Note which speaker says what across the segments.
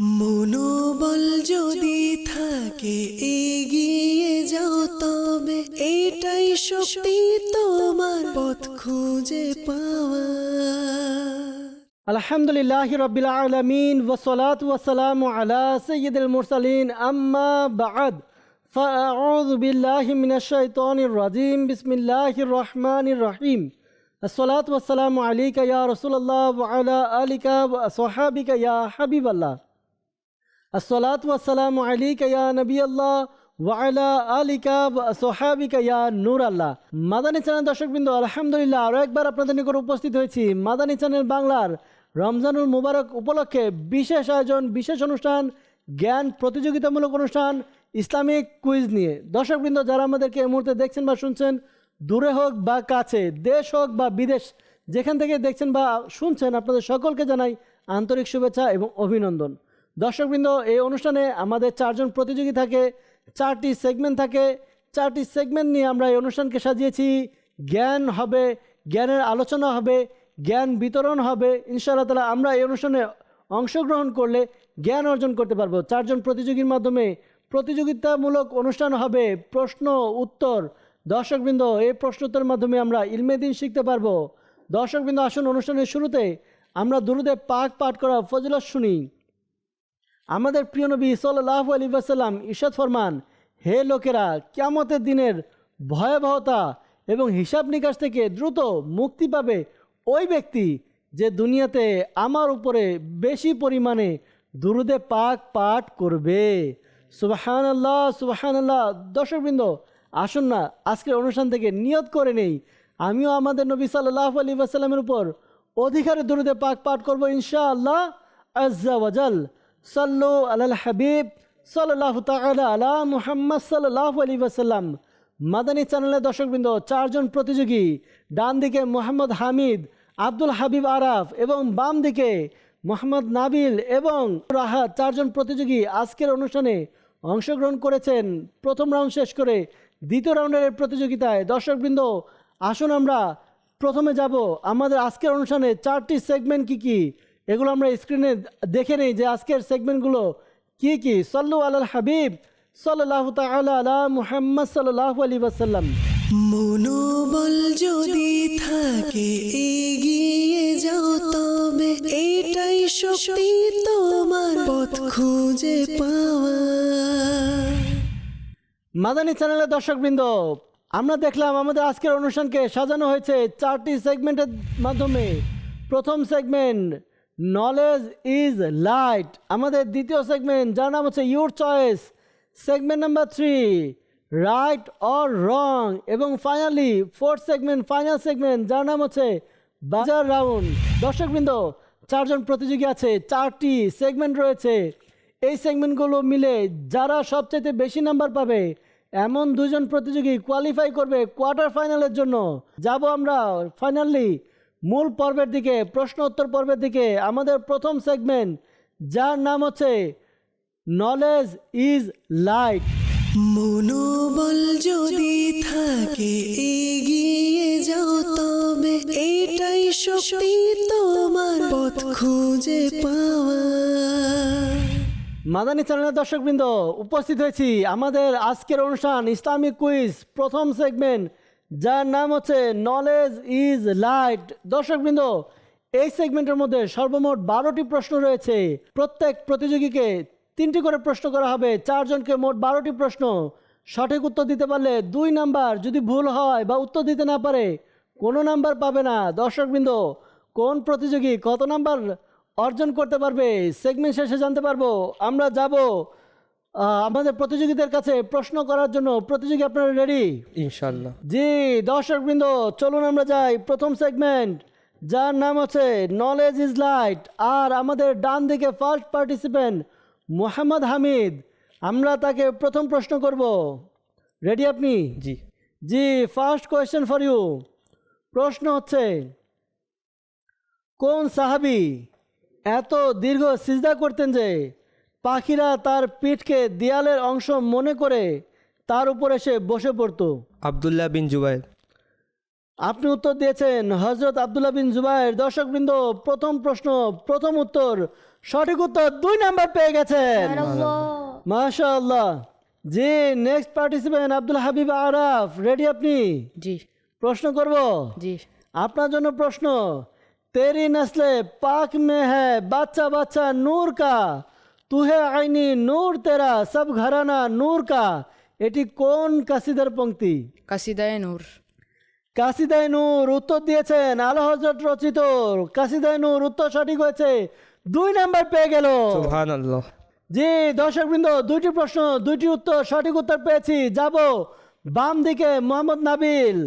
Speaker 1: মনোবল যদি থাকে এগিয়ে যাও তবে এটাই শক্তি তোমার পথ খুঁজে পাওয়া।
Speaker 2: আলহামদুলিল্লাহি রাব্বিল আলামিন ওয়াসসালাতু ওয়াসসালামু আলা সাইয়্যিদিল মুরসালিন আম্মা বা'দ ফাআউযু বিল্লাহি মিনাশ শাইতানির রাজিম বিসমিল্লাহির রহমানির রহিম আসসালাতু ওয়াসসালামু আলাইকা ইয়া রাসূলুল্লাহ ওয়া আলা আলিকা ওয়া আসহাবিকা ইয়া হাবিবাল্লাহ আসসালাতু ওয়াসসালামু আলাইকা ইয়া নবিয়াল্লাহ ওয়া আলা আলিকা ওয়া আসহাবিকা ইয়া নূরাল্লাহ। মাদানী চ্যানেল দর্শকবৃন্দ, আলহামদুলিল্লাহ আরও একবার আপনাদের নিকট উপস্থিত হয়েছি মাদানী চ্যানেল বাংলার রমজানুল মুবারক উপলক্ষে বিশেষ আয়োজন, বিশেষ অনুষ্ঠান, জ্ঞান প্রতিযোগিতামূলক অনুষ্ঠান, ইসলামিক কুইজ নিয়ে। দর্শকবৃন্দ, যারা আমাদেরকে এই মুহূর্তে দেখছেন বা শুনছেন, দূরে হোক বা কাছে, দেশ হোক বা বিদেশ, যেখান থেকে দেখছেন বা শুনছেন, আপনাদের সকলকে জানাই আন্তরিক শুভেচ্ছা এবং অভিনন্দন। দর্শকবৃন্দ, এই অনুষ্ঠানে আমাদের চারজন প্রতিযোগী থাকে, চারটি সেগমেন্ট থাকে। চারটি সেগমেন্ট নিয়ে আমরা এই অনুষ্ঠানকে সাজিয়েছি। জ্ঞান হবে, জ্ঞানের আলোচনা হবে, জ্ঞান বিতরণ হবে। ইনশাআল্লাহ তাআলা আমরা এই অনুষ্ঠানে অংশগ্রহণ করলে জ্ঞান অর্জন করতে পারবো। চারজন প্রতিযোগীর মাধ্যমে প্রতিযোগিতামূলক অনুষ্ঠান হবে, প্রশ্ন উত্তর। দর্শকবৃন্দ, এই প্রশ্নোত্তরের মাধ্যমে আমরা ইলমে দ্বীন শিখতে পারবো। দর্শকবৃন্দ, আসুন অনুষ্ঠানের শুরুতে আমরা দুরূদে পাক পাঠ করা ফজিলত শুনি। আমাদের প্রিয় নবী সাল্লাল্লাহু আলাইহি ওয়াসাল্লাম ইরশাদ ফরমান, হে লোকেরা, কিয়ামতের দিনের ভয়াবহতা এবং হিসাব নিকাশ থেকে দ্রুত মুক্তি পাবে ওই ব্যক্তি যে দুনিয়াতে আমার উপরে বেশি পরিমাণে দুরূদে পাক পাঠ করবে। সুবহানাল্লাহ, সুবহানাল্লাহ। দর্শকবৃন্দ, আসুন না আজকের অনুষ্ঠান থেকে নিয়ত করে নেই, আমিও আমাদের নবী সাল্লাল্লাহু আলাইহি ওয়াসাল্লামের উপর অধিকারে দুরূদে পাক পাঠ করব ইনশাআল্লাহ আজ্জা ওয়াজাল। সাল্লু আলাল হাবিব সাল্লাল্লাহু তাআলা আলা মুহাম্মদ সাল্লাল্লাহু আলাইহি ওয়াসাল্লাম। মাদানী চ্যানেলের দর্শকবৃন্দ, চারজন প্রতিযোগী, ডান দিকে মোহাম্মদ হামিদ, আব্দুল হাবিব আরাফ এবং বাম দিকে মোহাম্মদ নাবিল এবং রাহাত, চারজন প্রতিযোগী আজকের অনুষ্ঠানে অংশগ্রহণ করেছেন। প্রথম রাউন্ড শেষ করে দ্বিতীয় রাউন্ডের প্রতিযোগিতায়। দর্শকবৃন্দ, আসুন আমরা প্রথমে যাব আমাদের আজকের অনুষ্ঠানে চারটি সেগমেন্ট কি এগুলো আমরা স্ক্রিনে দেখে নেই যে আজকের সেগমেন্টগুলো কি। সাল্লু আলাল হাবিব সাল্লাল্লাহু তাআলা আলা মুহাম্মদ সাল্লাল্লাহু আলাইহি ওয়াসাল্লাম।
Speaker 1: মনোবল যদি থাকে এগিয়ে যাও তবে এটাই শক্তি তোমার পথ খুঁজে পাওয়া।
Speaker 2: মাদানী চ্যানেলের দর্শকবৃন্দ, আমরা দেখলাম আমাদের আজকের অনুষ্ঠানকে সাজানো হয়েছে চারটি সেগমেন্টের মাধ্যমে। প্রথম সেগমেন্ট নলেজ ইজ লাইট, আমাদের দ্বিতীয় সেগমেন্ট যার নাম হচ্ছে your choice, segment number 3 right or wrong, এবং finally fourth segment, final segment যার নাম হচ্ছে বাজার রাউন্ড। দর্শকবৃন্দ, চারজন প্রতিযোগী আছে, চারটি সেগমেন্ট রয়েছে। এই সেগমেন্টগুলো মিলে যারা সবচেয়ে বেশি নাম্বার পাবে এমন দুজন প্রতিযোগী কোয়ালিফাই করবে কোয়ার্টার ফাইনালের জন্য। যাব আমরা ফাইনালি মূল পর্বের দিকে, প্রশ্ন উত্তর পর্বের দিকে। আমাদের প্রথম সেগমেন্ট যার নাম হচ্ছে নলেজ ইজ লাইট।
Speaker 1: মনোবল যদি থাকে এগিয়ে যাও তবে এটাই শক্তি তোমার পথ খুঁজে পাওয়া।
Speaker 2: মাদানী চ্যানেলের দর্শকবৃন্দ, উপস্থিত হয়েছি আমাদের আজকের অনুষ্ঠান ইসলামিক কুইজ প্রথম সেগমেন্ট যার নাম হচ্ছে নলেজ ইজ লাইট। দর্শকবৃন্দ, এই সেগমেন্টের মধ্যে সর্বমোট 12টি প্রশ্ন রয়েছে। প্রত্যেক প্রতিযোগীকে 3টি করে প্রশ্ন করা হবে, চারজনকে মোট 12টি প্রশ্ন। সঠিক উত্তর দিতে পারলে 2 নাম্বার, যদি ভুল হয় বা উত্তর দিতে না পারে কোনো নাম্বার পাবে না। দর্শকবৃন্দ, কোন প্রতিযোগী কত নাম্বার অর্জন করতে পারবে সেগমেন্ট শেষে জানতে পারবো। আমরা যাব আমাদের প্রতিযোগীদের কাছে প্রশ্ন করার জন্য। প্রতিযোগী, আপনারা রেডি?
Speaker 3: ইনশাআল্লাহ।
Speaker 2: জি দর্শকবৃন্দ, চলুন আমরা যাই প্রথম সেগমেন্ট যার নাম হচ্ছে নলেজ ইজ লাইট। আর আমাদের ডান দিকে ফার্স্ট পার্টিসিপেন্ট মোহাম্মদ হামিদ, আমরা তাকে প্রথম প্রশ্ন করব। রেডি আপনি?
Speaker 3: জি
Speaker 2: জি, ফার্স্ট কোয়েশ্চেন ফর ইউ। প্রশ্ন হচ্ছে, কোন সাহাবী এত দীর্ঘ সিজদা করতেন যে পাখিরা তার পিঠকে দেয়ালের অংশ মনে করে তার উপর এসে বসে পড়তো?
Speaker 3: আব্দুল্লাহ বিন জুবাইর।
Speaker 2: আপনি উত্তর দিয়েছেন হজরত আব্দুল্লাহ বিন জুবাইর। দর্শকবৃন্দ, প্রথম প্রশ্ন, প্রথম উত্তর সঠিক উত্তর 2 নাম্বার পেয়ে গেছেন মাশাআল্লাহ। জি, next participant Abdul Habib Araf, ready আপনি?
Speaker 4: জি
Speaker 2: প্রশ্ন করব
Speaker 4: জি।
Speaker 2: আপনার জন্য প্রশ্ন। তেরি নসলে পাক মে হ্যায় বাচ্চা বাচ্চা নূর কা, তু হে আইনি নূর তেরা সব ঘরানা নূর কা, এটি কোন কাসিদার পংক্তি?
Speaker 4: কাসিদায়ে নূর।
Speaker 2: কাসিদায়ে নূর উত্তর দিয়েছেন আলা হযরত রচিত কাসিদায়ে নূর, উত্তর সঠিক হয়েছে, 2 নাম্বার পেয়ে গেল।
Speaker 3: সুবহানাল্লাহ।
Speaker 2: জি দর্শকবৃন্দ, 2টি প্রশ্ন 2টি উত্তর, সঠিক উত্তর পেয়েছি। যাব বাম দিকে মোহাম্মদ নাবিল,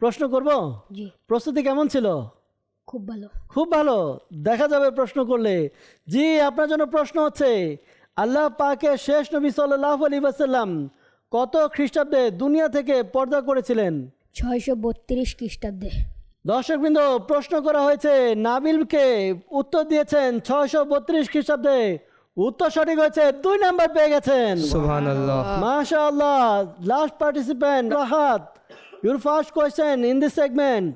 Speaker 2: প্রশ্ন করব।
Speaker 5: জি
Speaker 2: প্রস্তুতি কেমন ছিল?
Speaker 5: খুব ভালো।
Speaker 2: খুব ভালো, দেখা যাবে প্রশ্ন করলে। জি, আপনার জন্য প্রশ্ন হচ্ছে, আল্লাহ পাকের শেষ নবী সাল্লাল্লাহু আলাইহি ওয়াসাল্লাম কত খ্রিস্টাব্দে দুনিয়া থেকে পর্দা করেছিলেন?
Speaker 5: 632 খ্রিস্টাব্দে।
Speaker 2: দর্শকবৃন্দ, প্রশ্ন করা হয়েছে নাবিলকে, উত্তর দিয়েছেন 632 খ্রিস্টাব্দে, উত্তর সঠিক হয়েছে, 2 নাম্বার পেয়ে গেছেন।
Speaker 3: সুবহানাল্লাহ।
Speaker 2: মাশাআল্লাহ। Last participant Rahat, your first question in this segment.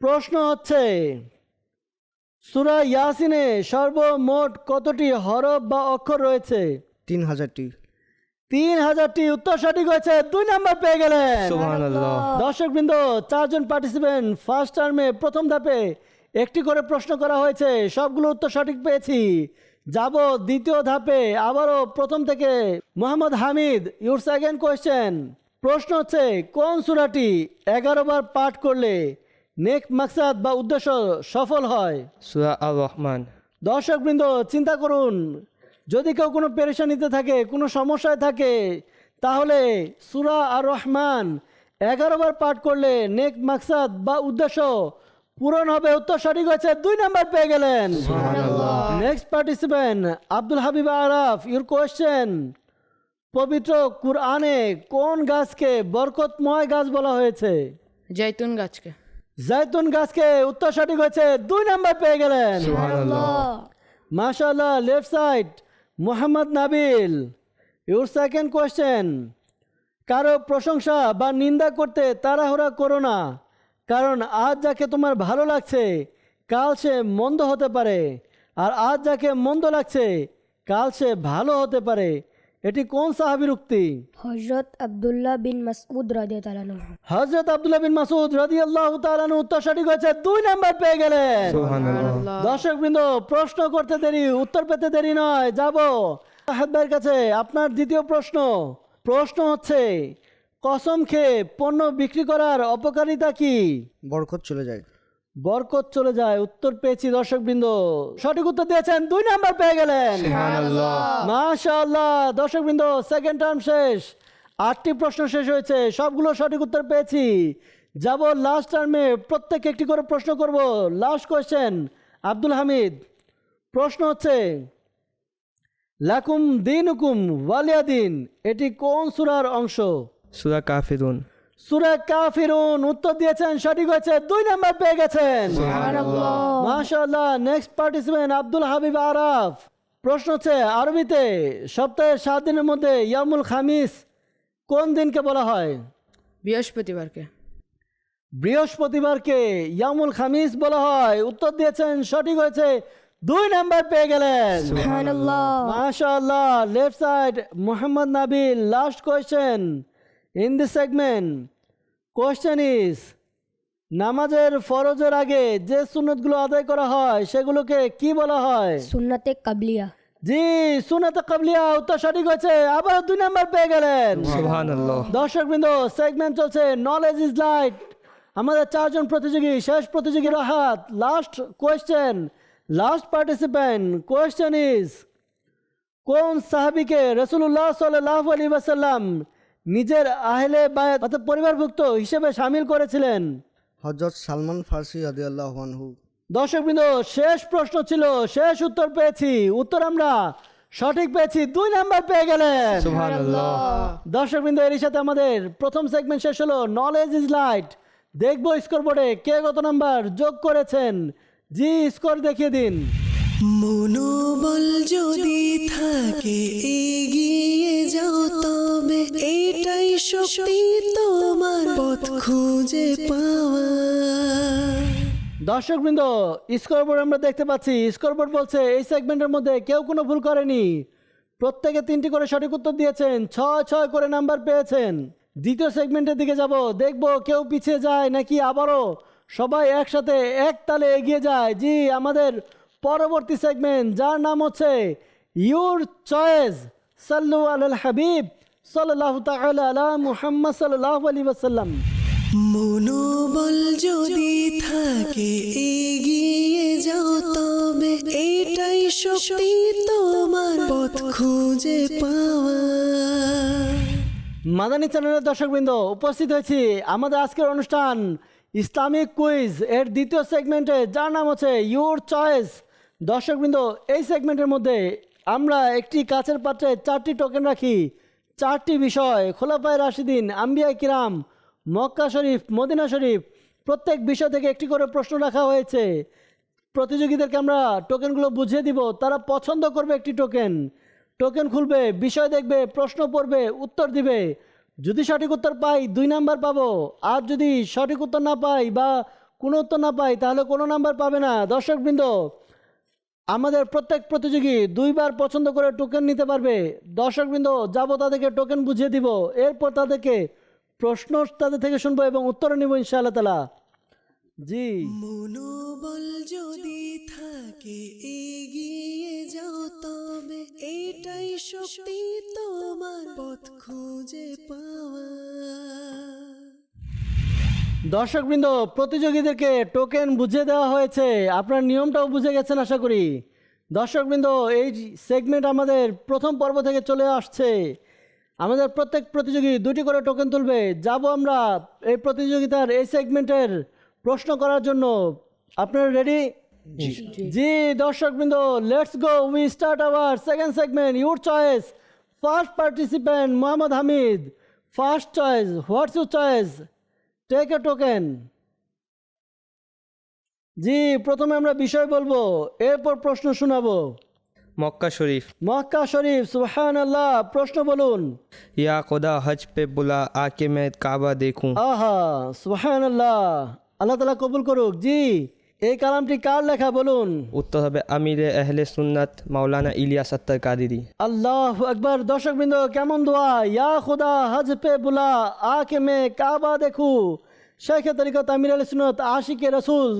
Speaker 2: প্রশ্ন হচ্ছে, সূরা ইয়াসিনে সর্বমোট কতটি হরফ বা অক্ষর রয়েছে?
Speaker 6: 3000টি।
Speaker 2: 3000টি, উত্তর সঠিক হয়েছে, 2 নাম্বার পেয়ে গেলেন।
Speaker 3: সুবহানাল্লাহ।
Speaker 2: দর্শকবৃন্দ, 4 জন পার্টিসিপেন্ট ফার্স্ট টার্মে প্রথম ধাপে একটি করে প্রশ্ন করা হয়েছে, সবগুলো উত্তর সঠিক পেয়েছি। যাব দ্বিতীয় ধাপে, আবারও প্রথম থেকে Mohammad Hamid, your second question. প্রশ্ন হচ্ছে, কোন সূরাটি 11 বার পাঠ করলে নেক মাকসাদ বা উদ্দেশ্য সফল হয়?
Speaker 3: সূরা আর রহমান।
Speaker 2: দর্শকবৃন্দ, চিন্তা করুন, যদি কেউ কোনো পেরেশানিতে থাকে, কোনো সমস্যায় থাকে, তাহলে সূরা আর রহমান 11 বার পাঠ করলে নেক মাকসাদ বা উদ্দেশ্য পূরণ হবে, উত্তর সঠিক হয়েছে, 2 নাম্বার পেয়ে গেলেন। Next participant Abdul Habib Araf, your question. পবিত্র কুরআনে কোন গাছকে বরকতময় গাছ বলা হয়েছে?
Speaker 4: জৈতুন গাছকে।
Speaker 2: জাইতুন গাছকে, উত্তর সঠিক হয়েছে, 2 নাম্বার পেয়ে গেলেন। মাশাআল্লাহ। Left side Mohammad Nabil, your second question. কারো প্রশংসা বা নিন্দা করতে তাড়াহুড়া করো না, কারণ আজ যাকে তোমার ভালো লাগছে কাল সে মন্দ হতে পারে, আর আজ যাকে মন্দ লাগছে কাল সে ভালো হতে পারে। এটি কোন সাহাবীর উক্তি?
Speaker 5: হযরত আব্দুল্লাহ বিন মাসউদ রাদিয়াল্লাহু আনহু।
Speaker 2: হযরত আব্দুল্লাহ বিন মাসউদ রাদিয়াল্লাহু তাআলা আনহু, উত্তর সঠিক হয়েছে, 2 নাম্বার পেয়ে গেলেন।
Speaker 3: সুবহানাল্লাহ।
Speaker 2: দর্শকবৃন্দ, প্রশ্ন করতে দেরি, উত্তর পেতে দেরি নয়। যাব আহাদ ভাইয়ের কাছে, আপনার দ্বিতীয় প্রশ্ন। প্রশ্ন হচ্ছে, কসম খেয়ে পণ্য বিক্রি করার অপকারিতা কি?
Speaker 6: বরকত চলে যায়।
Speaker 2: বরকত চলে যায়, উত্তর পেয়েছি। দর্শকবৃন্দ, সঠিক উত্তর দিয়েছেন, 2 নাম্বার পেয়ে গেলেন।
Speaker 3: সুবহানাল্লাহ।
Speaker 2: মাশাআল্লাহ। দর্শকবৃন্দ, সেকেন্ড টার্ম শেষ, 8টি প্রশ্ন শেষ হয়েছে, সবগুলো সঠিক উত্তর পেয়েছি। যাব লাস্ট টার্মে, প্রত্যেক একটি করে প্রশ্ন করব। লাস্ট কোয়েশ্চেন আব্দুল হামিদ, প্রশ্ন হচ্ছে, লাকুম দিনুকুম ওয়ালিয়া দিন, এটি কোন সূরার অংশ?
Speaker 3: সূরা কাফিরুন।
Speaker 2: সূরা কাফিরুন, উত্তর দিয়েছেন, সঠিক হয়েছে, 2 নাম্বার পেয়ে গেছেন। মাশাআল্লাহ। নেক্সট পার্টিসিপেন্ট আব্দুল হাবিব আরাফ, প্রশ্ন হচ্ছে, আরবিতে সপ্তাহের 7 দিনের মধ্যে ইয়ামুল খামিস কোন দিনকে বলা হয়?
Speaker 4: বৃহস্পতিবারকে।
Speaker 2: বৃহস্পতিবারকে ইয়ামুল খামিস বলা হয়, উত্তর দিয়েছেন, সঠিক হয়েছে, 2 নাম্বার পেয়ে গেলেন।
Speaker 5: সুবহানাল্লাহ।
Speaker 2: মাশাআল্লাহ। Left side Mohammad Nabil, last question in this segment. Question is, নামাজের ফরজের আগে যে সুন্নতগুলো আদায় করা হয় সেগুলোকে কি বলা হয়?
Speaker 5: সুন্নতে কাবলিয়া।
Speaker 2: জি, সুন্নাতে কাবলিয়া, উত্তর সঠিক হয়েছে, আবার 2 নাম্বার পেয়ে গেলেন।
Speaker 3: সুবহানাল্লাহ।
Speaker 2: দর্শকবৃন্দ, সেগমেন্ট চলছে নলেজ ইজ লাইট। আমাদের 4 জন প্রতিযোগী, শেষ প্রতিযোগী Rahat. Last question, last participant. Question is, কোন সাহাবীকে রাসূলুল্লাহ সাল্লাল্লাহু আলাইহি ওয়াসাল্লাম নিজের আহলে বায়াত অর্থাৎ পরিবারভুক্ত হিসেবে শামিল করেছিলেন?
Speaker 6: হযরত সালমান ফার্সি রাদিয়াল্লাহু আনহু।
Speaker 2: দর্শকবৃন্দ, শেষ প্রশ্ন ছিল, শেষ উত্তর পেয়েছি, উত্তর আমরা সঠিক পেয়েছি, 2 নাম্বার পেয়ে গেলেন।
Speaker 3: সুবহানাল্লাহ।
Speaker 2: দর্শকবৃন্দ, এর সাথে আমাদের প্রথম সেগমেন্ট শেষ হলো নলেজ ইজ লাইট। দেখবো স্কোরবোর্ডে কে কত নাম্বার যোগ করেছেন। জি, স্কোর দেখিয়ে দিন।
Speaker 1: মনোবল যদি থাকে এগিয়ে যাও, তবে এটাই শক্তি তোমার পথ খুঁজে পাওয়া।
Speaker 2: দর্শকবৃন্দ, স্কোরবোর্ড আমরা দেখতে পাচ্ছি। স্কোরবোর্ড বলছে এই সেগমেন্টের মধ্যে কেউ কোনো ভুল করেনি। প্রত্যেকে 3টি করে সঠিক উত্তর দিয়েছেন, 6 করে নাম্বার পেয়েছেন। দ্বিতীয় সেগমেন্টের দিকে যাব, দেখব কেউ পিছিয়ে যায় নাকি আবারও সবাই একসাথে এক তালে এগিয়ে যায়। জি, আমাদের পরবর্তী সেগমেন্ট যার নাম হচ্ছে ইউর চয়েস। সাল্লু আলাল হাবিব সাল্লাল্লাহু তাআলা আলা মুহাম্মদ সাল্লাল্লাহু আলাইহি ওয়াসাল্লাম।
Speaker 1: মনোবল যদি থাকে এগিয়ে যাও তবে এটাই শক্তি তোমার পথ খুঁজে পাওয়া।
Speaker 2: মাদানী চ্যানেলের দর্শকবৃন্দ, উপস্থিত হয়েছি আমাদের আজকের অনুষ্ঠান ইসলামিক কুইজ এর দ্বিতীয় সেগমেন্টে যার নাম হচ্ছে ইউর চয়েস। দর্শকবৃন্দ, এই সেগমেন্টের মধ্যে আমরা একটি কাচের পাত্রে 4টি টোকেন রাখি। 4টি বিষয়, খোলাফায়ে রাশিদিন, আম্বিয়া কিরাম, মক্কা শরীফ, মদিনা শরীফ, প্রত্যেক বিষয় থেকে একটি করে প্রশ্ন রাখা হয়েছে। প্রতিযোগীদেরকে আমরা টোকেনগুলো বুঝিয়ে দিব, তারা পছন্দ করবে একটি টোকেন খুলবে, বিষয় দেখবে, প্রশ্ন পড়বে, উত্তর দিবে। যদি সঠিক উত্তর পাই 2 নাম্বার পাবো, আর যদি সঠিক উত্তর না পাই বা কোনো উত্তর না পাই তাহলে কোনো নাম্বার পাবে না। দর্শকবৃন্দ, আমাদের প্রত্যেক প্রতিযোগী 2 বার পছন্দ করে টোকেন নিতে পারবে। দর্শকবৃন্দ, যাবো তাদেরকে টোকেন বুঝিয়ে দিব, এরপর তাদেরকে প্রশ্ন তাদের থেকে শুনবো এবং উত্তর নিব ইনশাআল্লাহ তাআলা। জি,
Speaker 1: মনোবল যদি থাকে এগিয়ে যাও তবে এটাই শক্তি তোমার পথ খুঁজে পাওয়া।
Speaker 2: দর্শকবৃন্দ, প্রতিযোগীদেরকে টোকেন বুঝিয়ে দেওয়া হয়েছে। আপনার নিয়মটাও বুঝে গেছেন আশা করি। দর্শকবৃন্দ, এই সেগমেন্ট আমাদের প্রথম পর্ব থেকে চলে আসছে। আমাদের প্রত্যেক প্রতিযোগী 2টি করে টোকেন তুলবে। যাব আমরা এই প্রতিযোগিতার এই সেগমেন্টের প্রশ্ন করার জন্য। আপনারা রেডি? জি দর্শকবৃন্দ, let's go, we start our second segment your choice. First participant Mohammad Hamid. First choice, what's your choice? Take a token. জি, প্রথমে আমরা বিষয় বলবো, এরপর প্রশ্ন শোনাবো।
Speaker 3: मक्का शरीफ।
Speaker 2: মক্কা শরীফ, সুবহানাল্লাহ। প্রশ্ন বলুন।
Speaker 3: या खुदा हज पे बुला आके मैं काबा देखूं।
Speaker 2: আহা, সুবহানাল্লাহ। আল্লাহ তাআলা কবুল করুক। জি, এই কালামটি কার লেখা বলুন?
Speaker 3: उत्तर হবে আমির আহলে সুন্নাত মাওলানা ইলিয়াস আত্তার কাদেরী।
Speaker 2: আল্লাহু আকবার। দর্শকবৃন্দ, কেমন দোয়া! ইয়া খুদা হজ পে বুলা আকে মে কাবা দেখু, শেখে তরিকত আমির আহলে সুন্নাত আশিকে রাসূল।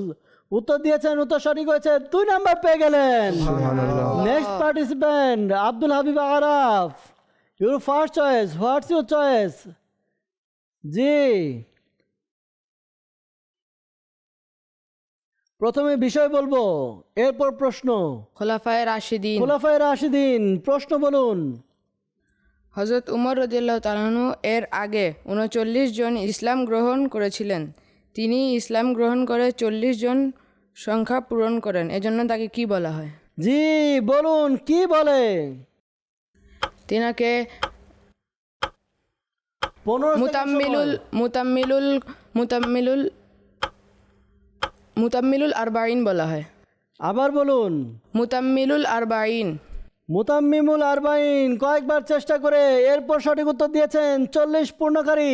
Speaker 2: উত্তর দিয়েছেন, উত্তর সঠিক হয়েছে, 2 নাম্বার পেয়ে গেলেন। Next participant Abdul Habib Araf. Your first choice, what's your choice? জি, প্রথমে বিষয় বলবো, এরপর প্রশ্ন।
Speaker 4: খোলাফায়ে রাশিদিন।
Speaker 2: খোলাফায়ে রাশিদিন, প্রশ্ন বলুন।
Speaker 4: হজরত উমর রাদিয়াল্লাহু তাআলা আনহু এর আগে 39 জন ইসলাম গ্রহণ করেছিলেন। তিনি ইসলাম গ্রহণ করে 40 জন সংখ্যা পূরণ করেন, এজন্য তাকে কি বলা হয়?
Speaker 2: জি, বলুন কি বলে?
Speaker 4: তিনাকে
Speaker 2: 15 সেকেন্ড
Speaker 4: মুতাম্মিলুল
Speaker 2: সময়।
Speaker 4: মুতাম্মিলুল মুতাম্মিলুল মুতাম্মিলুল আরবাইন বলা হয়।
Speaker 2: আবার বলুন।
Speaker 4: মুতাম্মিলুল আরবাইন।
Speaker 2: মুতাম্মিমুল আরবাইন। কয়েকবার চেষ্টা করে এরপর সঠিক উত্তর দিয়েছেন, 40 পূর্ণকারী।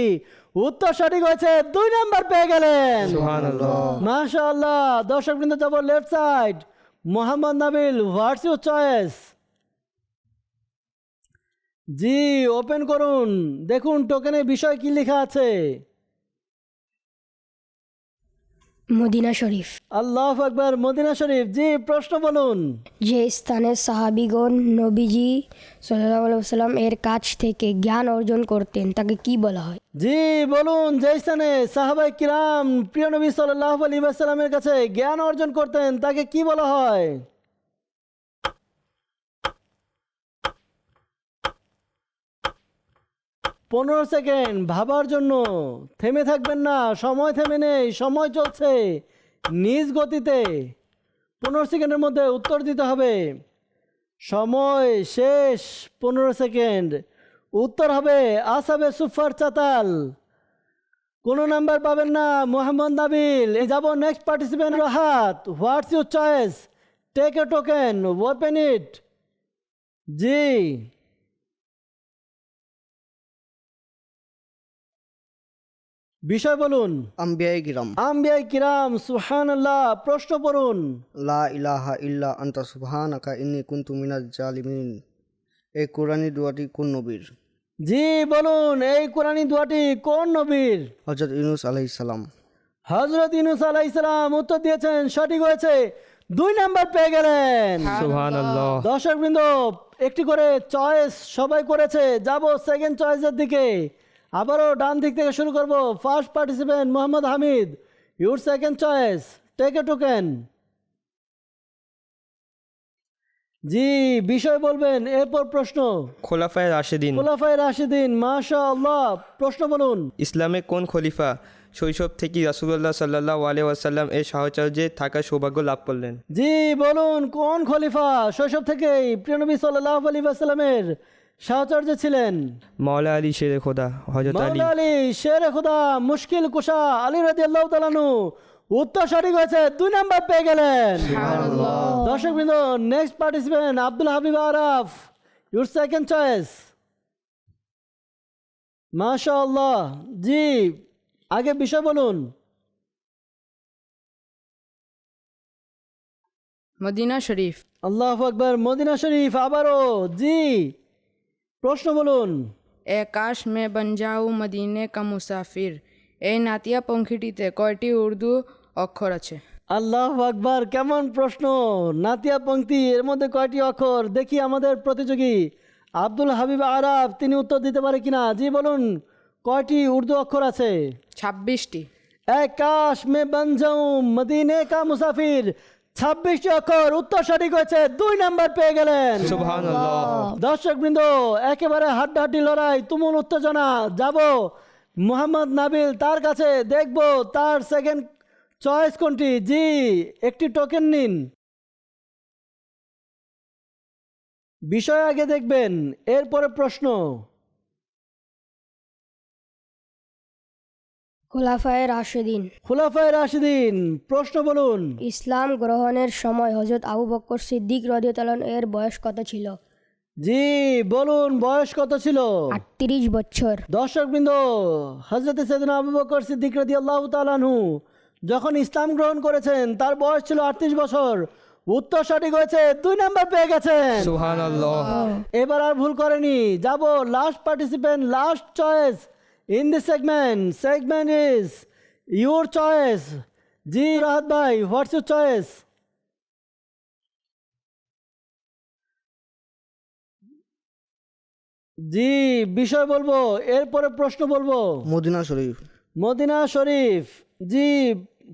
Speaker 2: উত্তর সঠিক হয়েছে, 2 নাম্বার পেয়ে গেলেন।
Speaker 3: সুবহানাল্লাহ।
Speaker 2: মাশাআল্লাহ। দর্শকবৃন্দ, যাব left side. Mohammad Nabil, what's your choice? G, open করুন, দেখুন টোকেনে বিষয় কি লেখা আছে।
Speaker 5: মদিনা শরীফ।
Speaker 2: আল্লাহু আকবার। মদিনা শরীফ। জি, প্রশ্ন বলুন।
Speaker 5: যে স্থানে সাহাবিগণ নবীজি সাল্লাল্লাহু আলাইহি ওয়াসাল্লাম এর কাছ থেকে জ্ঞান অর্জন করতেন তাকে কি বলা হয়?
Speaker 2: জি, বলুন। যে স্থানে সাহাবায়ে কিরাম প্রিয় নবী সাল্লাল্লাহু আলাইহি ওয়াসাল্লামের কাছে জ্ঞান অর্জন করতেন তাকে কি বলা হয়? 15 সেকেন্ড ভাবার জন্য। থেমে থাকবেন না, সময় থেমে নেই, সময় চলছে নিজ গতিতে। 15 সেকেন্ডের মধ্যে উত্তর দিতে হবে। সময় শেষ। 15 সেকেন্ড। উত্তর হবে আসহাবে সুফার চাতাল। কোনো নাম্বার পাবেন না মোহাম্মদ নাবিল। যাব next participant Rahat. What's your choice? Take a token, open it. জি, বিষয় বলুন।
Speaker 6: আম্বিয়াই কিরাম।
Speaker 2: আম্বিয়ায়ে কিরাম, সুবহানাল্লাহ। প্রশ্ন পড়ুন।
Speaker 6: লা ইলাহা ইল্লা আনতা সুবহানাকা ইন্নী কুনতু মিনাজ জালিমিন। এই কোরআনী দোয়াটি কোন নবীর?
Speaker 2: জি বলুন, এই কোরআনী দোয়াটি কোন নবীর?
Speaker 6: হযরত ইউনূস আলাইহিস সালাম।
Speaker 2: হযরত ইউনূস আলাইহিস সালাম উত্তর দিয়েছেন, সঠিক হয়েছে, 2 নাম্বার পেয়ে গেলেন।
Speaker 3: সুবহানাল্লাহ।
Speaker 2: দর্শকবৃন্দ, একটি করে চয়েস সবাই করেছে, যাব সেকেন্ড চয়েসের দিকে। আবারও ডান দিক থেকে শুরু করব। First participant Mohammad Hamid, your second choice, take a token. জি, বিষয় বলবেন, এরপর প্রশ্ন।
Speaker 3: খোলাফায়ে রাশেদিন।
Speaker 2: খোলাফায়ে রাশিদিন, মাশাআল্লাহ। প্রশ্ন বলুন।
Speaker 3: ইসলামে কোন খলিফা শৈশব থেকেই রাসূলুল্লাহ সাল্লাল্লাহু আলাইহি ওয়াসাল্লাম এর সাহচর্যে থাকার সৌভাগ্য লাভ করলেন?
Speaker 2: জি বলুন, কোন খলিফা শৈশব থেকেই প্রিয় নবী সাল্লাল্লাহু আলাইহি ওয়াসাল্লামের সাহচর্য ছিলেন?
Speaker 3: মাওলা আলী শেরে খোদা, হযরত আলী।
Speaker 2: মাওলা আলী শেরে খোদা, মুশকিল কুশা আলী রাদিয়াল্লাহু তাআলা আনহু। উত্তর সঠিক হয়েছে, 2 নাম্বার পেয়ে গেলেন। দর্শকবৃন্দ, next participant Abdul Habib Araf, your second choice. মাশাআল্লাহ। জি, আগে বিষয় বলুন।
Speaker 4: মদিনা শরীফ।
Speaker 2: আল্লাহু আকবার, মদিনা শরীফ। আবারও জি, প্রশ্ন বলুন।
Speaker 4: এ কাশ মে বন যাও মদিনে কা মুসাফির, এই নাতিয়া পঙ্খিটিতে কয়টি উর্দু অক্ষর আছে?
Speaker 2: আল্লাহু আকবার, কেমন প্রশ্ন! নাতিয়া পংক্তি, এর মধ্যে কয়টি অক্ষর? দেখি আমাদের প্রতিযোগী আব্দুল হাবিব আরাফ তিনি উত্তর দিতে পারে কিনা। জি বলুন, কয়টি উর্দু অক্ষর আছে?
Speaker 4: 26টি।
Speaker 2: এ কাশ মে বন যাও মদিনে কা মুসাফির, 26টি অক্ষর। উত্তর সঠিক হয়েছে, 2 নাম্বার পেয়ে গেলেন।
Speaker 3: সুবহানাল্লাহ।
Speaker 2: দর্শকবৃন্দ, একেবারে হাড্ডাহাড্ডি লড়াই, তুমুল উত্তেজনা। যাব মোহাম্মদ নাবিল, তার কাছে দেখব তার সেকেন্ড চয়েস কোনটি। জি, একটি টোকেন নিন। বিষয় আগে দেখবেন, এরপরে প্রশ্ন।
Speaker 5: খোলাফায়ে রাশেদিন।
Speaker 2: খুলাফায়ে রাশিদিন, প্রশ্ন বলুন।
Speaker 5: ইসলাম গ্রহণের সময় হযরত আবু বকর সিদ্দিক রাদিয়াল্লাহু আনহু এর বয়স কত ছিল?
Speaker 2: জি বলুন, বয়স কত ছিল?
Speaker 5: 38 বছর।
Speaker 2: দর্শকবৃন্দ, হযরত সাইয়েদনা আবু বকর সিদ্দিক রাদিয়াল্লাহু তাআলা আনহু যখন ইসলাম গ্রহণ করেছেন তার বয়স ছিল 38 বছর। উত্তর সঠিক হয়েছে, 2 নাম্বার পেয়ে গেছেন।
Speaker 3: সুবহানাল্লাহ।
Speaker 2: এবার আর ভুল করেনি। যাব last participant, last choice in this segment is your choice. জি রাহাত ভাই, হোয়াটস ইউর চয়েস? জি, বিষয় বলবো, এরপরে প্রশ্ন বলবো।
Speaker 6: মদিনা শরীফ।
Speaker 2: মদিনা শরীফ। জি,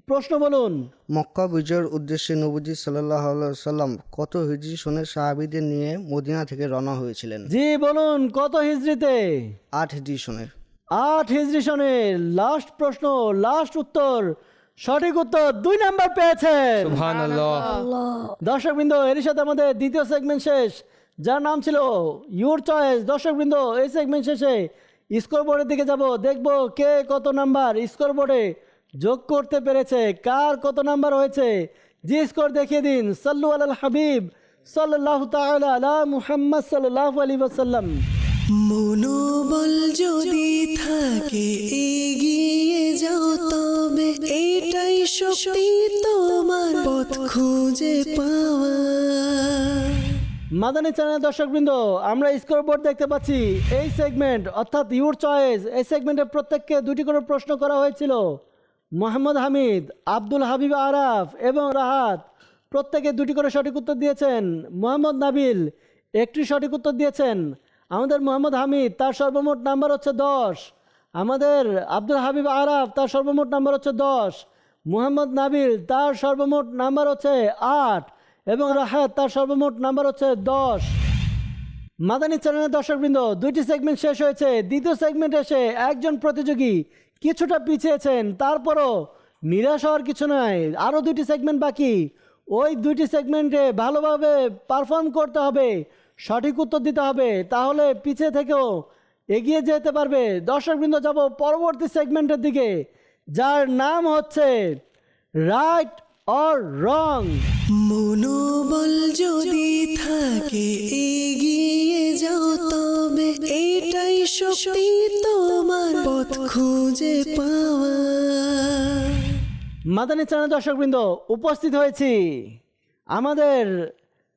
Speaker 2: প্রশ্ন বলুন।
Speaker 6: মক্কা বিজয়ের উদ্দেশ্যে নবীজি সাল্লাল্লাহু আলাইহি ওয়াসাল্লাম কত হিজরি সনের সাহাবীদের নিয়ে মদিনা থেকে রওনা হয়েছিলেন?
Speaker 2: জি বলুন, কত হিজরিতে?
Speaker 6: 8 হিজরি সনের।
Speaker 2: 8 হিজরি সনে। লাস্ট প্রশ্ন, লাস্ট উত্তর, সঠিক উত্তর, 2 নাম্বার পেয়েছেন।
Speaker 3: সুবহানাল্লাহ।
Speaker 2: দর্শকবৃন্দ, এর সাথে আমাদের দ্বিতীয় সেগমেন্ট শেষ, যার নাম ছিল ইউর চয়েস। দর্শকবৃন্দ, এই সেগমেন্ট শেষে স্কোর বোর্ডের দিকে যাব, দেখব কে কত নাম্বার স্কোর বোর্ডে যোগ করতে পেরেছে, কার কত নাম্বার হয়েছে। জি স্কোর দেখিয়ে দিন। সাল্লু আলাল হাবিব সাল্লাল্লাহু তাআলা আলা মুহাম্মদ সাল্লাল্লাহু আলাইহি ওয়াসাল্লাম।
Speaker 1: মনোবল যদি থাকে এগিয়ে যাও, তবে এটাই শক্তি তোমার পথ খুঁজে পাওয়া।
Speaker 2: মাদানী চ্যানেল দর্শকবৃন্দ, আমরা স্কোর বোর্ড দেখতে পাচ্ছি। এই সেগমেন্ট অর্থাৎ ইউর চয়েস, এই সেগমেন্টে প্রত্যেককে 2টি করে প্রশ্ন করা হয়েছিল। মোহাম্মদ হামিদ, আব্দুল হাবিব আরাফ এবং রাহাত প্রত্যেকে 2টি করে সঠিক উত্তর দিয়েছেন। মোহাম্মদ নাবিল 1টি সঠিক উত্তর দিয়েছেন। আমাদের মোহাম্মদ হামিদ, তার সর্বমোট নাম্বার হচ্ছে 10। আমাদের আব্দুল হাবিব আরাফ, তার সর্বমোট নাম্বার হচ্ছে 10। মোহাম্মদ নাবিল, তার সর্বমোট নাম্বার হচ্ছে 8 এবং রাহাত, তার সর্বমোট নাম্বার হচ্ছে 10। মাদানী চ্যানেলের দর্শকবৃন্দ, 2টি সেগমেন্ট শেষ হয়েছে। দ্বিতীয় সেগমেন্ট এসে একজন প্রতিযোগী কিছুটা পিছিয়েছেন, তারপরও নিরাশ হওয়ার কিছু নাই। আরও 2টি সেগমেন্ট বাকি। ওই 2টি সেগমেন্টে ভালোভাবে পারফর্ম করতে হবে, সঠিক উত্তর দিতে হবে, তাহলে পিছিয়ে থেকেও এগিয়ে যেতে পারবে। দর্শকবৃন্দ, যাব পরবর্তী সেগমেন্টের দিকে, যার নাম হচ্ছে রাইট অর রং।
Speaker 1: মনোবল যদি থাকে এগিয়ে যাও, তবে এটাই শক্তি তোমার পথ পথ খুঁজে পাওয়া।
Speaker 2: মাদানী চ্যানেল দর্শকবৃন্দ, উপস্থিত হয়েছি আমাদের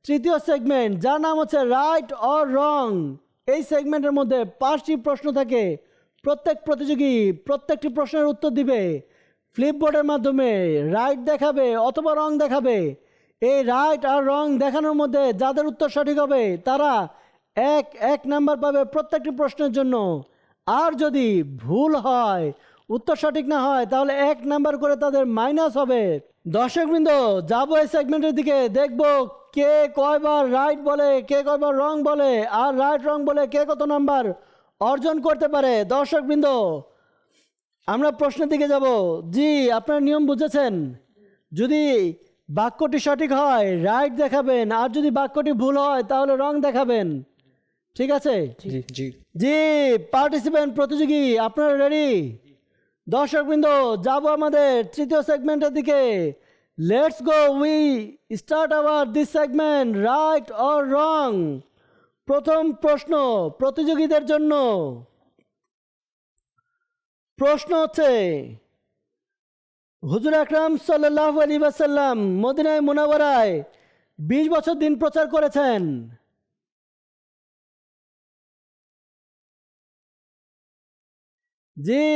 Speaker 2: তৃতীয় সেগমেন্ট, যার নাম হচ্ছে রাইট অর রং। এই সেগমেন্টের মধ্যে 5টি প্রশ্ন থাকে। প্রত্যেক প্রতিযোগী প্রত্যেকটি প্রশ্নের উত্তর দিবে, ফ্লিপবোর্ডের মাধ্যমে রাইট দেখাবে অথবা রং দেখাবে। এই রাইট আর রং দেখানোর মধ্যে যাদের উত্তর সঠিক হবে তারা এক নাম্বার পাবে প্রত্যেকটি প্রশ্নের জন্য। আর যদি ভুল হয়, উত্তর সঠিক না হয়, তাহলে 1 নাম্বার করে তাদের মাইনাস হবে। দর্শকবৃন্দ, যাবো এই সেগমেন্টের দিকে, দেখবো কে কয়বার রাইট বলে, কে কয়বার রং বলে, আর রাইট রং বলে কে কত নাম্বার অর্জন করতে পারে। দর্শকবৃন্দ, আমরা প্রশ্নের দিকে যাব। জি, আপনার নিয়ম বুঝেছেন। যদি বাক্যটি সঠিক হয় রাইট দেখাবেন, আর যদি বাক্যটি ভুল হয় তাহলে রং দেখাবেন। ঠিক আছে?
Speaker 3: জি জি।
Speaker 2: জি, পার্টিসিপেন্ট প্রতিযোগী আপনারা রেডি? দর্শকবৃন্দ, যাব আমাদের তৃতীয় সেগমেন্টের দিকে। Let's go, we start hour this segment, right or রং। প্রথম প্রশ্ন প্রতিযোগীদের জন্য। প্রশ্ন হচ্ছে, হুজুর আকরাম সাল্লাল্লাহু আলাইহি ওয়াসাল্লাম মদিনায় মুনাওয়ারায় 20 বছর দিন প্রচার করেছেন। জি,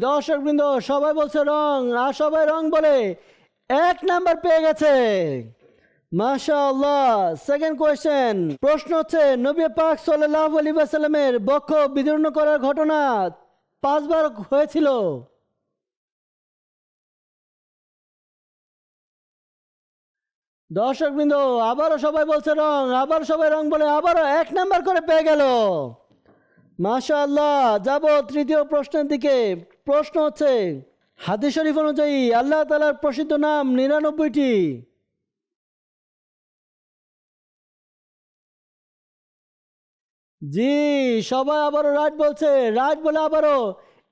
Speaker 2: দর্শকবৃন্দ সবাই বলছে রং, আর সবাই রং বলে 1 নাম্বার পেয়ে গেছে। মাশাআল্লাহ। সেকেন্ড কোয়েশ্চেন, প্রশ্ন হচ্ছে, নবী পাক সাল্লাল্লাহু আলাইহি ওয়াসাল্লামের বক্ষ বিদীর্ণ করার ঘটনা 5 বার হয়েছিল। দর্শকবৃন্দ আবারও সবাই বলছে রং, আবার সবাই রং বলে আবারও 1 নাম্বার করে পেয়ে গেল। মাশাআল্লাহ। যাব তৃতীয় প্রশ্নের দিকে। প্রশ্ন হচ্ছে, হাদিস শরীফ অনুযায়ী আল্লাহ তাআলার প্রসিদ্ধ নাম 99টি। জি, সবাই আবারও রাইট বলছে, রাইট বলে আবারও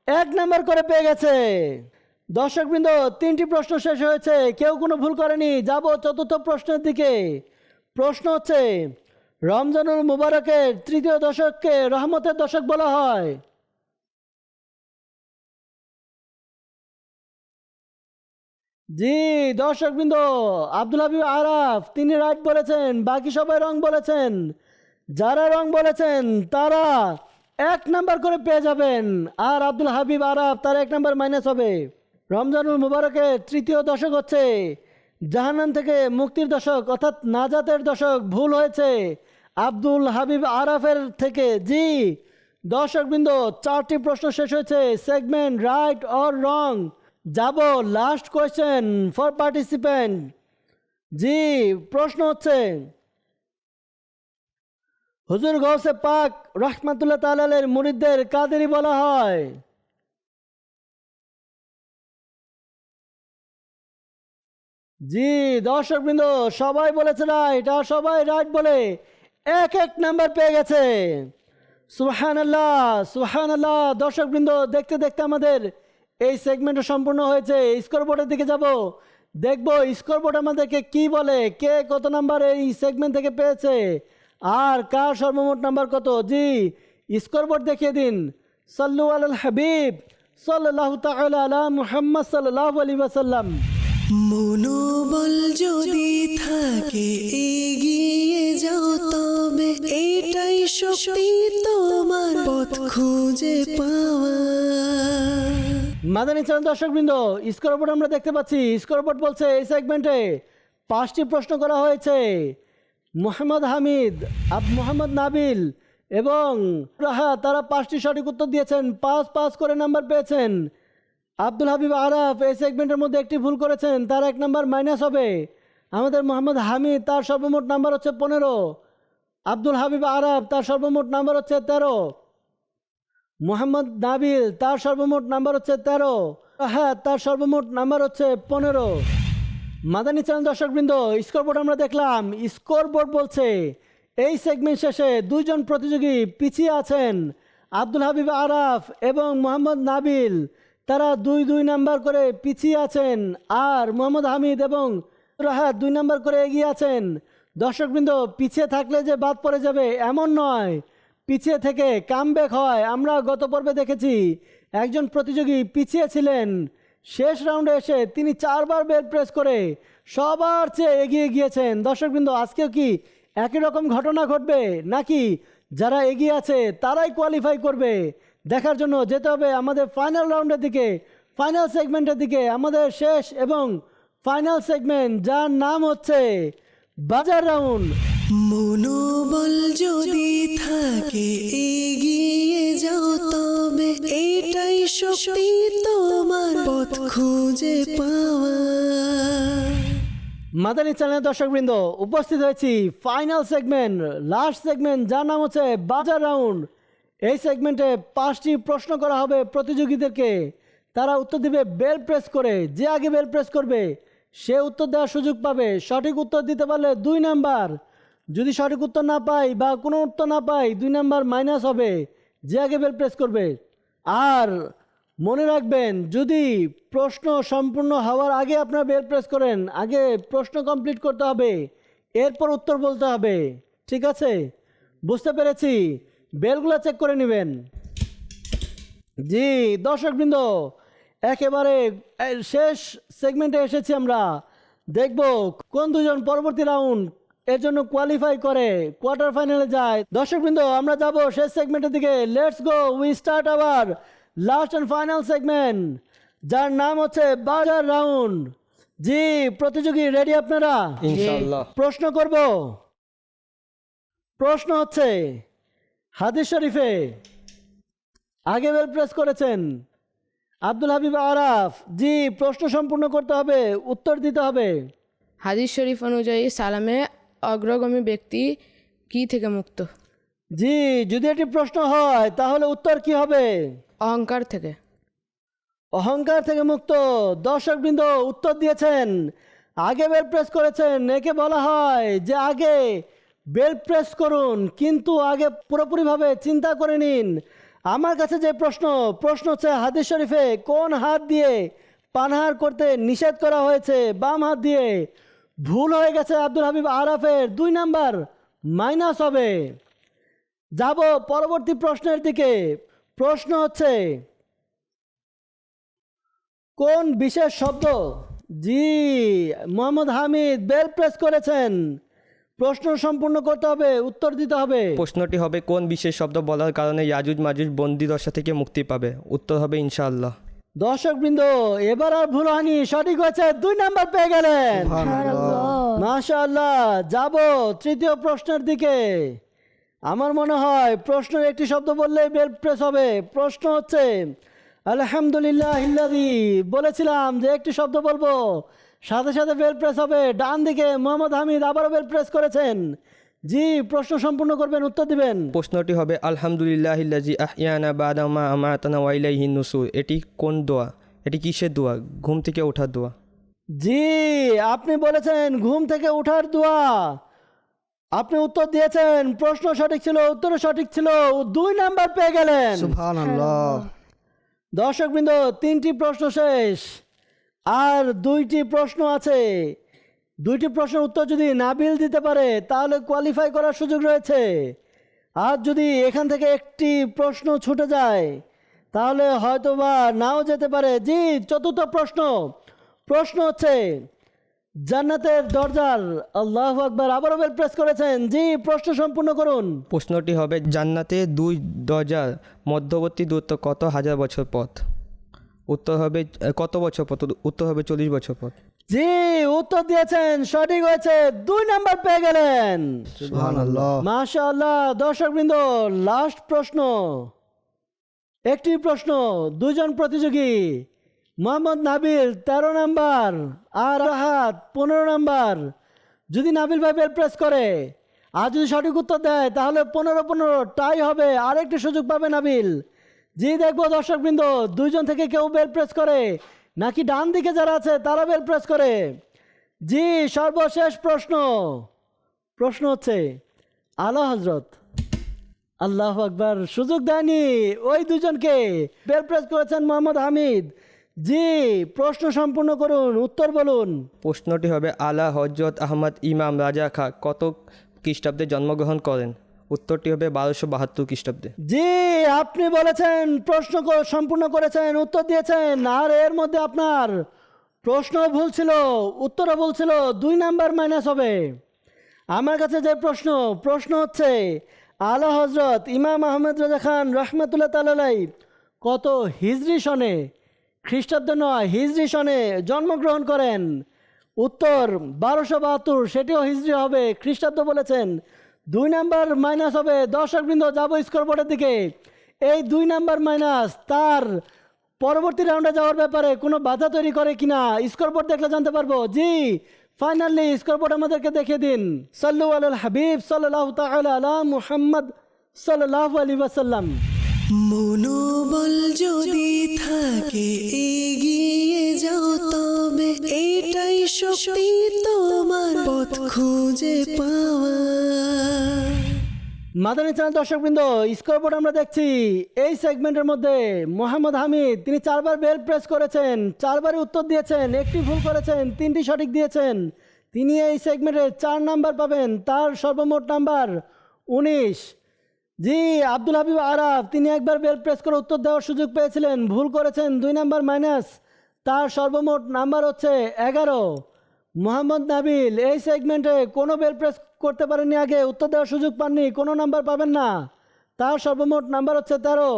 Speaker 2: 1 নাম্বার করে পেয়ে গেছে। দর্শকবৃন্দ, 3টি প্রশ্ন শেষ হয়েছে, কেউ কোনো ভুল করেনি। যাব চতুর্থ প্রশ্নের দিকে। প্রশ্ন হচ্ছে, রমজানুল মুবারকের 3য় দশককে রহমতের দশক বলা হয়। জি, দর্শকবৃন্দ আব্দুল হাবিব আরাফ তিনি রাইট বলেছেন, বাকি সবাই রং বলেছেন। যারা রং বলেছেন তারা 1 নাম্বার করে পেয়ে যাবেন, আর আব্দুল হাবিব আরাফ তার 1 নাম্বার মাইনাস হবে। রমজানুল মুবারকের 3য় দশক হচ্ছে জাহান্নাম থেকে মুক্তির দশক, অর্থাৎ নাজাতের দশক। ভুল হয়েছে আব্দুল হাবিব আরাফের থেকে। জি, দর্শকবৃন্দ 4টি প্রশ্ন শেষ হয়েছে, সেগমেন্ট রাইট অর রং। যাব লাস্ট কোয়েশ্চেন ফর পার্টিসিপেন্ট। জি, প্রশ্ন হচ্ছে, হুজুর গৌসে পাক রহমাতুল্লাহ তাআলা আলাইহির মুরিদদের কাদেরি বলা হয়। জি, দর্শকবৃন্দ সবাই বলেছে রাইট, আর সবাই রাইট বলে 1 নাম্বার পেয়ে গেছে। সুবহানাল্লাহ, সুবহানাল্লাহ। দর্শকবৃন্দ, দেখতে দেখতে আমাদের এই সেগমেন্ট সম্পূর্ণ হয়েছে। স্কোরবোর্ডের দিকে যাব, দেখব স্কোরবোর্ড আমাদেরকে কি বলে, কে কত নাম্বার এই সেগমেন্ট থেকে পেয়েছে, আর কার সর্বমোট নাম্বার কত। জি, স্কোরবোর্ড দেখিয়ে দিন। সাল্লু আলাল হাবিব সাল্লাল্লাহু তাআলা আলা মুহাম্মদ সাল্লাল্লাহু আলাইহি ওয়াসাল্লাম।
Speaker 1: মনোবল যদি থাকে এগিয়ে যাও, তবে এটাই শক্তি তোমার পথ খুঁজে পাওয়া।
Speaker 2: মাদানী চ্যানেল দর্শকবৃন্দ, স্কোরবোর্ড আমরা দেখতে পাচ্ছি। স্কোরবোর্ড বলছে এই সেগমেন্টে 5টি প্রশ্ন করা হয়েছে। মোহাম্মদ হামিদ, মোহাম্মদ নাবিল এবং রাহা তারা 5টি সঠিক উত্তর দিয়েছেন, 5 করে নাম্বার পেয়েছেন। আব্দুল হাবিব আরাফ এই সেগমেন্টের মধ্যে একটি ভুল করেছেন, তার 1 নাম্বার মাইনাস হবে। আমাদের মোহাম্মদ হামিদ তার সর্বমোট নাম্বার হচ্ছে 15। আব্দুল হাবিব আরাফ তার সর্বমোট নাম্বার হচ্ছে 13। মোহাম্মদ নাবিল তার সর্বমোট নাম্বার হচ্ছে 13। হ্যাঁ, তার সর্বমোট নাম্বার হচ্ছে 15। মাদানী চ্যানেল দর্শকবৃন্দ, স্কোরবোর্ড আমরা দেখলাম। স্কোরবোর্ড বলছে এই সেগমেন্ট শেষে 2 জন প্রতিযোগী পিছিয়ে আছেন। আব্দুল হাবিব আরাফ এবং মোহাম্মদ নাবিল তারা 2 নাম্বার করে পিছিয়ে আছেন, আর মোহাম্মদ হামিদ এবং রাহাত 2 নাম্বার করে এগিয়ে আছেন। দর্শকবৃন্দ, পিছিয়ে থাকলে যে বাদ পড়ে যাবে এমন নয়, পিছিয়ে থেকে কামব্যাক হয়। আমরা গত পর্বে দেখেছি একজন প্রতিযোগী পিছিয়ে ছিলেন, শেষ রাউন্ডে এসে তিনি 4বার বেল প্রেস করে সবার চেয়ে এগিয়ে গিয়েছেন। দর্শকবৃন্দ, আজকেও কি একই রকম ঘটনা ঘটবে, নাকি যারা এগিয়ে আছে তারাই কোয়ালিফাই করবে? দেখার জন্য যেতে হবে আমাদের ফাইনাল রাউন্ডের দিকে, ফাইনাল সেগমেন্টের দিকে। আমাদের শেষ এবং ফাইনাল সেগমেন্ট, যার নাম হচ্ছে বাজার রাউন্ড।
Speaker 1: মনোবল যদি থাকে এগিয়ে যাও তবে এটাই শক্তি তোমার পথ খুঁজে পাওয়া।
Speaker 2: মাদানী চ্যানেলের দর্শকবৃন্দ, উপস্থিত হয়েছি ফাইনাল সেগমেন্ট, লাস্ট সেগমেন্ট, যার নাম হচ্ছে বাজার রাউন্ড। এই সেগমেন্টে 5টি প্রশ্ন করা হবে প্রতিযোগীদেরকে। তারা উত্তর দিবে বেল প্রেস করে। যে আগে বেল প্রেস করবে সে উত্তর দেওয়ার সুযোগ পাবে। সঠিক উত্তর দিতে পারলে 2 নাম্বার, যদি সঠিক উত্তর না পাই বা কোনো উত্তর না পাই 2 নাম্বার মাইনাস হবে যে আগে বেল প্রেস করবে। আর মনে রাখবেন, যদি প্রশ্ন সম্পূর্ণ হওয়ার আগে আপনারা বেল প্রেস করেন, আগে প্রশ্ন কমপ্লিট করতে হবে, এরপর উত্তর বলতে হবে। ঠিক আছে? বুঝতে পেরেছি। বেলগুলো চেক করে নেবেন। জি দর্শকবৃন্দ, একেবারে শেষ সেগমেন্টে এসেছি আমরা। দেখব কোন দুজন পরবর্তী রাউন্ড এর জন্য কোয়ালিফাই করে কোয়ার্টার ফাইনালে যায়। দর্শকবৃন্দ, আমরা যাব শেষ সেগমেন্টের দিকে। Let's go, we start our last and final segment, যার নাম হচ্ছে বাজার রাউন্ড। জি প্রতিযোগী, রেডি আপনারা?
Speaker 3: ইনশাআল্লাহ।
Speaker 2: প্রশ্ন করব। প্রশ্ন হচ্ছে, হাদিস শরীফে আগে বেল প্রেস করেছেন আব্দুল হাবিব আরাফ। জি, প্রশ্ন সম্পূর্ণ করতে হবে, উত্তর দিতে হবে।
Speaker 4: হাদিস শরীফ অনুযায়ী সালামে অগ্রগামী ব্যক্তি কি থেকে মুক্ত?
Speaker 2: জি, যদি এটি প্রশ্ন হয় তাহলে উত্তর কি হবে?
Speaker 4: অহংকার থেকে।
Speaker 2: অহংকার থেকে মুক্ত। দর্শকবৃন্দ উত্তর দিয়েছেন, আগে বেল প্রেস করেছেন। একে বলা হয় যে আগে বেল প্রেস করুন, কিন্তু আগে পুরোপুরিভাবে চিন্তা করে নিন। আমার কাছে যে প্রশ্ন হচ্ছে, হাদিস শরীফে কোন হাত দিয়ে পানাহার করতে নিষেধ করা হয়েছে? বাম হাত দিয়ে। ভুল হয়ে গেছে আব্দুল হাবিব আরাফের, 2 নাম্বার মাইনাস হবে। যাব পরবর্তী প্রশ্নের দিকে। প্রশ্ন হচ্ছে, কোন বিশেষ শব্দ? জি, মোহাম্মদ হামিদ বেল প্রেস করেছেন। প্রশ্ন সম্পূর্ণ করতে হবে, উত্তর দিতে হবে।
Speaker 3: প্রশ্নটি হবে, কোন বিশেষ শব্দ বলার কারণে ইয়াজুজ মাজুজ বন্দি দশা থেকে মুক্তি পাবে? উত্তর হবে ইনশাআল্লাহ।
Speaker 2: দর্শকবৃন্দ, এবার আর ভুল হয়নি, সঠিক হয়েছে, 2 নাম্বার পেয়ে গেলেন। মাশাআল্লাহ। যাব তৃতীয় প্রশ্নের দিকে। আমার মনে হয় প্রশ্নের একটি শব্দ বললেই বেল প্রেস হবে। প্রশ্ন হচ্ছে, আলহামদুলিল্লাহিল্লাযী, বলেছিলাম যে একটি শব্দ বলবো সাথে সাথে বেল প্রেস হবে। ডান দিকে মোহাম্মদ হামিদ আবারও বেল প্রেস করেছেন। জি, প্রশ্ন সম্পূর্ণ করবেন, উত্তর দিবেন।
Speaker 3: প্রশ্নটি হবে, আলহামদুলিল্লাহিল্লাযী আহইয়ানা বা'দা মা আমাতানা ওয়া ইলাইহিন নুশুর। এটি কোন দোয়া? এটি কিসের দোয়া? ঘুম থেকে ওঠার দোয়া।
Speaker 2: জি, আপনি বলেছেন ঘুম থেকে ওঠার দোয়া। আপনি উত্তর দিয়েছেন, প্রশ্ন সঠিক ছিল, উত্তরও সঠিক ছিল, 2 নাম্বার পেয়ে গেলেন।
Speaker 6: সুবহানাল্লাহ।
Speaker 2: দর্শকবৃন্দ, 3টি প্রশ্ন শেষ, আর 2টি প্রশ্ন আছে। 2টি প্রশ্নের উত্তর যদি নাবিল দিতে পারে তাহলে কোয়ালিফাই করার সুযোগ রয়েছে। আর যদি এখান থেকে একটি প্রশ্ন ছুটে যায় তাহলে হয়তোবা নাও যেতে পারে। জি, চতুর্থ প্রশ্ন হচ্ছে, জান্নাতের দরজার, আল্লাহু আকবার, আবারও বেল প্রেস করেছেন। জি, প্রশ্ন সম্পূর্ণ করুন।
Speaker 3: প্রশ্নটি হবে, জান্নাতে 2 দরজার মধ্যবর্তী দূরত্ব কত হাজার বছর পথ? উত্তর হবে কত বছর পথ? উত্তর হবে 40 বছর পথ।
Speaker 2: জি, উত্তর দিয়েছেন, সঠিক হয়েছে, 2 নাম্বার পেয়ে গেলেন।
Speaker 6: সুবহানাল্লাহ।
Speaker 2: মাশাআল্লাহ। দর্শকবৃন্দ, লাস্ট প্রশ্ন, একটি প্রশ্ন, 2 জন প্রতিযোগী, মোহাম্মদ নাবিল 13 নাম্বার আর রাহাত 15 নাম্বার। যদি নাবিল ভাই বেল প্রেস করে আর যদি সঠিক উত্তর দেয় তাহলে 15-15 টাই হবে, আরেকটি সুযোগ পাবে নাবিল। জি, দেখবো দর্শকবৃন্দ 2 জন থেকে কেউ বেল প্রেস করে নাকি ডান দিকে যারা আছে তারা বেল প্রেস করে। জি, সর্বশেষ প্রশ্ন হচ্ছে, আলা হযরত, আল্লাহু আকবার, সুযোগ দেয়নি ওই 2 জনকে। বেল প্রেস করেছেন মোহাম্মদ হামিদ। জি, প্রশ্ন সম্পূর্ণ করুন, উত্তর বলুন।
Speaker 3: প্রশ্নটি হবে, আলা হযরত আহমদ ইমাম রাজা খাঁ কত খ্রিস্টাব্দে জন্মগ্রহণ করেন? উত্তরটি হবে 1272 খ্রিস্টাব্দে।
Speaker 2: জি, আপনি বলেছেন, প্রশ্ন সম্পূর্ণ করেছেন, উত্তর দিয়েছেন, আর এর মধ্যে আপনার প্রশ্ন ভুল ছিল, উত্তরও ভুল ছিল, 2 নাম্বার মাইনাস হবে। আমার কাছে যে প্রশ্ন হচ্ছে আলা হজরত ইমাম আহমেদ রাজা খান রহমতুল্লাহ তাআলাই কত হিজরি সনে, খ্রিস্টাব্দ নয় হিজরি সনে জন্মগ্রহণ করেন? উত্তর 1272, সেটিও হিজরি হবে, খ্রিস্টাব্দ বলেছেন। 2 নাম্বার মাইনাস হবে। দর্শকবৃন্দ, যাবো স্কোরবোর্ডের দিকে। এই 2 নাম্বার মাইনাস তার পরবর্তী রাউন্ডে যাওয়ার ব্যাপারে কোনো বাধা তৈরি করে কিনা স্কোরবোর্ড দেখলে জানতে পারবো। জি, ফাইনালি স্কোরবোর্ড আমাদেরকে দেখিয়ে দিন। সাল্লু আলাল হাবিব সাল্লাল্লাহু তাআলা আলা মুহাম্মদ সাল্লাল্লাহু আলাইহি ওয়াসাল্লাম।
Speaker 1: মনোবল যদি থাকে এগিয়ে যাও তবে এটাই শক্তি তোমার পথ খুঁজে পাওয়া।
Speaker 2: মাদানী চ্যানেল দর্শকবৃন্দ, স্কোরবোর্ড আমরা দেখছি। এই সেগমেন্টের মধ্যে মোহাম্মদ হামিদ, তিনি 4বার বেল প্রেস করেছেন, 4বারই উত্তর দিয়েছেন, একটি ভুল করেছেন, 3টি সঠিক দিয়েছেন। তিনি এই সেগমেন্টে 4 নাম্বার পাবেন, তার সর্বমোট নাম্বার 19। জি, আব্দুল হাবিব আরাফ, তিনি 1বার বেল প্রেস করে উত্তর দেওয়ার সুযোগ পেয়েছিলেন, ভুল করেছেন, 2 নাম্বার মাইনাস, তার সর্বমোট নাম্বার হচ্ছে 11। মোহাম্মদ নাবিল এই সেগমেন্টে কোনো বেল প্রেস করতে পারেননি, আগে উত্তর দেওয়ার সুযোগ পাননি, কোনো নাম্বার পাবেন না, তার সর্বমোট নাম্বার হচ্ছে 13।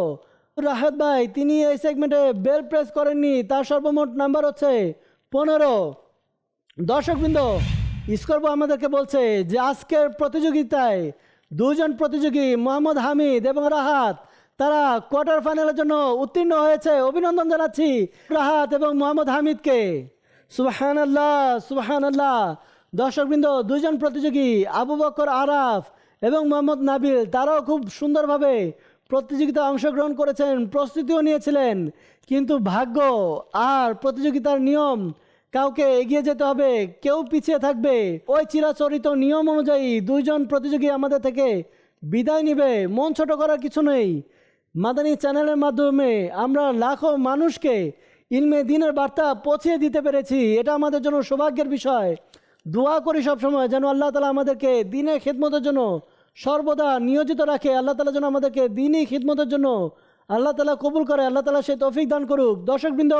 Speaker 2: রাহাত ভাই, তিনি এই সেগমেন্টে বেল প্রেস করেননি, তার সর্বমোট নাম্বার হচ্ছে 15। দর্শকবৃন্দ, স্কোরবোর্ড আমাদেরকে বলছে যে আজকের প্রতিযোগিতায় 2 জন প্রতিযোগী মোহাম্মদ হামিদ এবং রাহাত, তারা কোয়ার্টার ফাইনালের জন্য উত্তীর্ণ হয়েছে। অভিনন্দন জানাচ্ছি রাহাত এবং মোহাম্মদ হামিদকে। সুবহানাল্লাহ, সুবহানাল্লাহ। দর্শকবৃন্দ, 2 জন প্রতিযোগী আবু বকর আরাফ এবং মোহাম্মদ নাবিল, তারাও খুব সুন্দরভাবে প্রতিযোগিতায় অংশগ্রহণ করেছেন, প্রস্তুতিও নিয়েছিলেন, কিন্তু ভাগ্য আর প্রতিযোগিতার নিয়ম, কাউকে এগিয়ে যেতে হবে, কেউ পিছিয়ে থাকবে, ওই চিরাচরিত নিয়ম অনুযায়ী 2 জন প্রতিযোগী আমাদের থেকে বিদায় নেবে। মন ছোট করার কিছু নেই। মাদানী চ্যানেলের মাধ্যমে আমরা লাখো মানুষকে ইলমে দ্বীনের বার্তা পৌঁছে দিতে পেরেছি, এটা আমাদের জন্য সৌভাগ্যের বিষয়। দোয়া করি সবসময় যেন আল্লাহ তাআলা আমাদেরকে দ্বীনের খিদমতের জন্য সর্বদা নিয়োজিত রাখে। আল্লাহ তাআলা যেন আমাদেরকে দ্বীনি খিদমতের জন্য আল্লাহ তাআলা কবুল করে, আল্লাহ তাআলা সেই তৌফিক দান করুক। দর্শকবৃন্দ,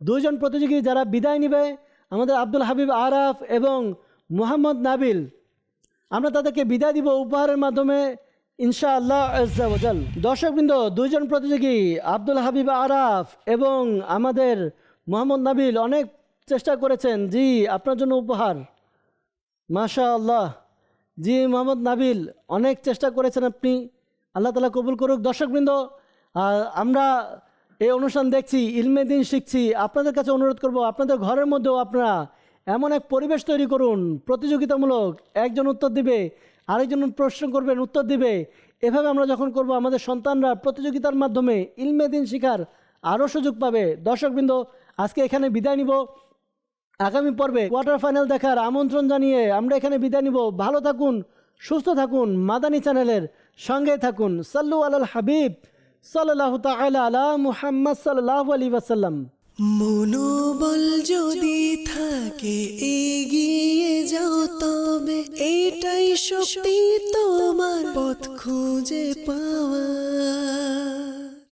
Speaker 2: 2 জন প্রতিযোগী যারা বিদায় নেবে, আমাদের আব্দুল হাবিব আরাফ এবং মোহাম্মদ নাবিল, আমরা তাদেরকে বিদায় দিব উপহারের মাধ্যমে ইনশাআল্লাহ আজ্জা ওয়া জাল। দর্শকবৃন্দ, 2 জন প্রতিযোগী আব্দুল হাবিব আরাফ এবং আমাদের মোহাম্মদ নাবিল অনেক চেষ্টা করেছেন। জি, আপনার জন্য উপহার। মাশাআল্লাহ। জি মোহাম্মদ নাবিল, অনেক চেষ্টা করেছেন আপনি, আল্লাহ তাআলা কবুল করুক। দর্শকবৃন্দ, আমরা এই অনুষ্ঠান দেখছি, ইলমে দ্বীন শিখছি। আপনাদের কাছে অনুরোধ করব, আপনাদের ঘরের মধ্যেও আপনারা এমন এক পরিবেশ তৈরি করুন প্রতিযোগিতামূলক, একজন উত্তর দিবে, আরেকজন প্রশ্ন করবেন, উত্তর দিবে। এভাবে আমরা যখন করব, আমাদের সন্তানরা প্রতিযোগিতার মাধ্যমে ইলমে দ্বীন শিখার আরও সুযোগ পাবে। দর্শকবৃন্দ, আজকে এখানে বিদায় নিব। আগামী পর্বে কোয়ার্টার ফাইনাল দেখার আমন্ত্রণ জানিয়ে আমরা এখানে বিদায় নিব। ভালো থাকুন, সুস্থ থাকুন, মাদানী চ্যানেলের সঙ্গে থাকুন। সাল্লু আলাল হাবিব সাল্লাল্লাহু তাআলা আলা মুহাম্মদ সাল্লাল্লাহু আলাইহি ওয়াসাল্লাম।
Speaker 1: মনোবল যদি থাকে এগিয়ে যাও তবে এটাই শক্তি তোমার পথ খুঁজে পাওয়া।